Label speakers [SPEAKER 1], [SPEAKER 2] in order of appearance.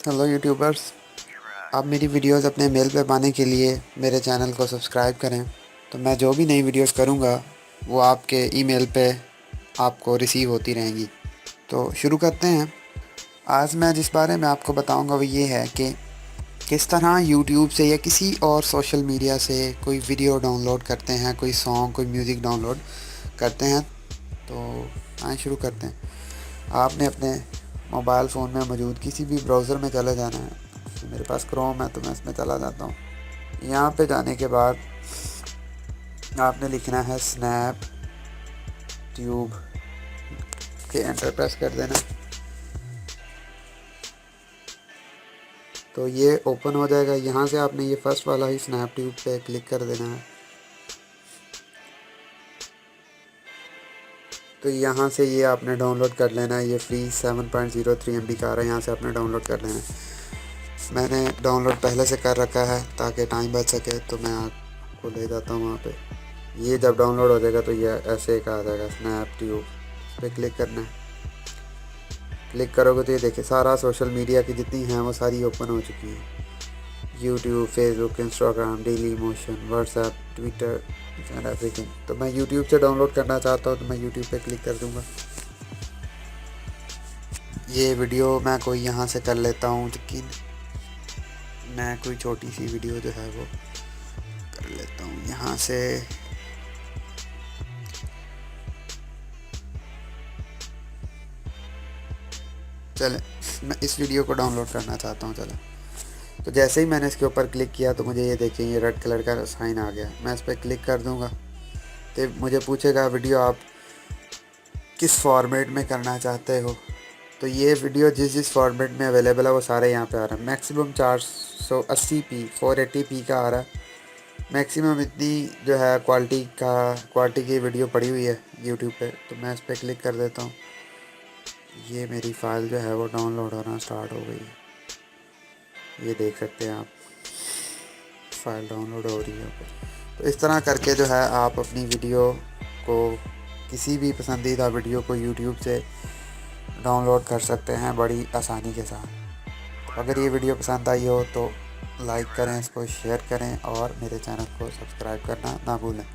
[SPEAKER 1] Hello YouTubers, आप मेरी videos अपने मेल पे पाने के लिए मेरे चैनल को सब्सक्राइब करें। तो मैं जो भी नई वीडियोस करूँगा वो आपके ईमेल पे आपको रिसीव होती रहेंगी। तो शुरू करते हैं। आज मैं जिस बारे में आपको बताऊँगा वो ये है कि किस तरह यूट्यूब से या किसी और सोशल मीडिया से कोई वीडियो डाउनलोड करते हैं, कोई सॉन्ग, कोई म्यूज़िक डाउनलोड करते हैं। तो आइए शुरू करते हैं। आपने अपने मोबाइल फ़ोन में मौजूद किसी भी ब्राउज़र में चले जाना है। मेरे पास क्रोम है तो मैं इसमें चला जाता हूँ। यहाँ पे जाने के बाद आपने लिखना है स्नैप ट्यूब के एंटर प्रेस कर देना। तो ये ओपन हो जाएगा। यहाँ से आपने ये फर्स्ट वाला ही स्नैप ट्यूब पे क्लिक कर देना है। तो यहाँ से ये आपने डाउनलोड कर लेना है। ये फ्री 7.03 MB का आ रहा है, यहाँ से आपने डाउनलोड कर लेना है। मैंने डाउनलोड पहले से कर रखा है ताकि टाइम बच सके, तो मैं आपको ले जाता हूँ वहाँ पे। ये जब डाउनलोड हो जाएगा तो ये ऐसे एक आ जाएगा स्नैप ट्यूब, इस पर क्लिक करना है। क्लिक करोगे तो ये देखिए सारा सोशल मीडिया की जितनी हैं वो सारी ओपन हो चुकी हैं। YouTube, Facebook, Instagram, daily motion, WhatsApp, Twitter and everything. तो मैं यूट्यूब से डाउनलोड करना चाहता हूँ तो मैं यूट्यूब पे क्लिक कर दूँगा। ये वीडियो मैं कोई यहाँ से कर लेता हूँ, लेकिन मैं कोई छोटी सी वीडियो जो है वो कर लेता हूँ यहाँ से। चलें, मैं इस वीडियो को डाउनलोड करना चाहता हूँ। चलें, तो जैसे ही मैंने इसके ऊपर क्लिक किया तो मुझे ये देखिए ये रेड कलर का साइन आ गया। मैं इस पर क्लिक कर दूँगा तो मुझे पूछेगा वीडियो आप किस फॉर्मेट में करना चाहते हो। तो ये वीडियो जिस फॉर्मेट में अवेलेबल है वो सारे यहाँ पे आ रहा है। मैक्सिमम 480p 480p का आ रहा है। मैक्सिमम इतनी जो है क्वालिटी की वीडियो पड़ी हुई है यूट्यूब पे। तो मैं इस पर क्लिक कर देता हूँ। ये मेरी फ़ाइल जो है वो डाउनलोड होना स्टार्ट हो गई है। ये देख सकते हैं आप, फ़ाइल डाउनलोड हो रही है ऊपर। तो इस तरह करके जो है आप अपनी वीडियो को, किसी भी पसंदीदा वीडियो को यूट्यूब से डाउनलोड कर सकते हैं बड़ी आसानी के साथ। अगर ये वीडियो पसंद आई हो तो लाइक करें, इसको शेयर करें और मेरे चैनल को सब्सक्राइब करना ना भूलें।